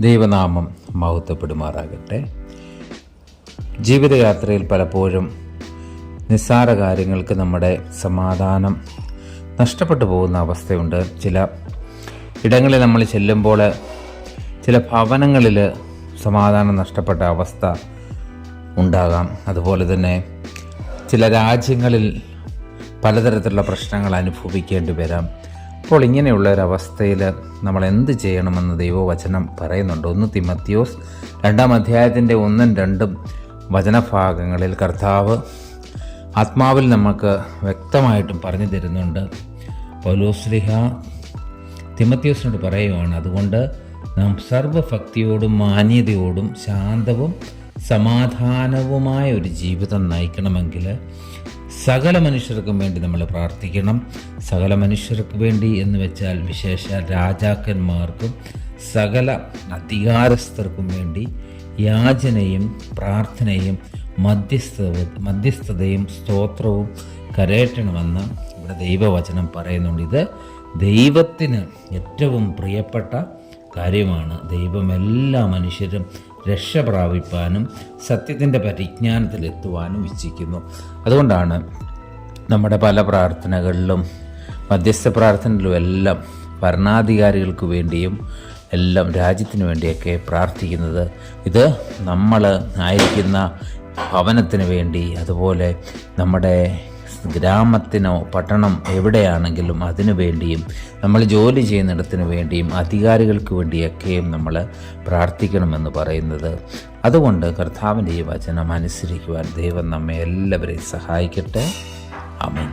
ദൈവനാമം മഹത്വപ്പെടുമാറാകട്ടെ. ജീവിതയാത്രയിൽ പലപ്പോഴും നിസ്സാര കാര്യങ്ങൾക്ക് നമ്മുടെ സമാധാനം നഷ്ടപ്പെട്ടു പോകുന്ന അവസ്ഥയുണ്ട്. ചില ഇടങ്ങളിൽ നമ്മൾ ചെല്ലുമ്പോൾ ചില ഭവനങ്ങളിൽ സമാധാനം നഷ്ടപ്പെട്ട അവസ്ഥ ഉണ്ടാകാം. അതുപോലെ തന്നെ ചില രാജ്യങ്ങളിൽ പലതരത്തിലുള്ള പ്രശ്നങ്ങൾ അനുഭവിക്കേണ്ടി വരാം. അപ്പോൾ ഇങ്ങനെയുള്ള ഒരവസ്ഥയിൽ നമ്മൾ എന്ത് ചെയ്യണമെന്ന് ദൈവവചനം പറയുന്നുണ്ട്. 1 തിമോഥെയോസ് 2-ാം അധ്യായത്തിൻ്റെ 1-2 വചനഭാഗങ്ങളിൽ കർത്താവ് ആത്മാവിൽ നമുക്ക് വ്യക്തമായിട്ടും പറഞ്ഞു തരുന്നുണ്ട്. പൗലോസ്ലീഹ തിമോഥെയോസിനോട് പറയുവാണ്, അതുകൊണ്ട് നാം സർവഭക്തിയോടും മാന്യതയോടും ശാന്തവും സമാധാനവുമായ ഒരു ജീവിതം നയിക്കണമെങ്കിൽ സകല മനുഷ്യർക്കും വേണ്ടി നമ്മൾ പ്രാർത്ഥിക്കണം. സകല മനുഷ്യർക്ക് വേണ്ടി എന്ന് വെച്ചാൽ വിശേഷ രാജാക്കന്മാർക്കും സകല അധികാരസ്ഥർക്കും വേണ്ടി യാചനയും പ്രാർത്ഥനയും മധ്യസ്ഥതയും സ്തോത്രവും കരയറ്റണമെന്ന് ഇവിടെ ദൈവവചനം പറയുന്നുണ്ട്. ഇത് ദൈവത്തിന് ഏറ്റവും പ്രിയപ്പെട്ട കാര്യമാണ്. ദൈവം എല്ലാ മനുഷ്യരും രക്ഷ പ്രാപിപ്പാനും സത്യത്തിൻ്റെ പരിജ്ഞാനത്തിലെത്തുവാനും ഇച്ഛിക്കുന്നു. അതുകൊണ്ടാണ് നമ്മുടെ പല പ്രാർത്ഥനകളിലും മധ്യസ്ഥ പ്രാർത്ഥനയിലും എല്ലാം ഭരണാധികാരികൾക്ക് വേണ്ടിയും എല്ലാം രാജ്യത്തിന് വേണ്ടിയൊക്കെ പ്രാർത്ഥിക്കുന്നത്. ഇത് നമ്മൾ ആയിരിക്കുന്ന ഭവനത്തിന് വേണ്ടി, അതുപോലെ നമ്മുടെ ഗ്രാമത്തിനോ പട്ടണം എവിടെയാണെങ്കിലും അതിനു വേണ്ടിയും, നമ്മൾ ജോലി ചെയ്യുന്നിടത്തിന് വേണ്ടിയും അധികാരികൾക്ക് വേണ്ടിയൊക്കെയും നമ്മൾ പ്രാർത്ഥിക്കണമെന്ന് പറയുന്നത്. അതുകൊണ്ട് കർത്താവിൻ്റെ ഈ വചനം അനുസരിക്കുവാൻ ദൈവം നമ്മെ എല്ലാവരെയും സഹായിക്കട്ടെ. ആമേൻ.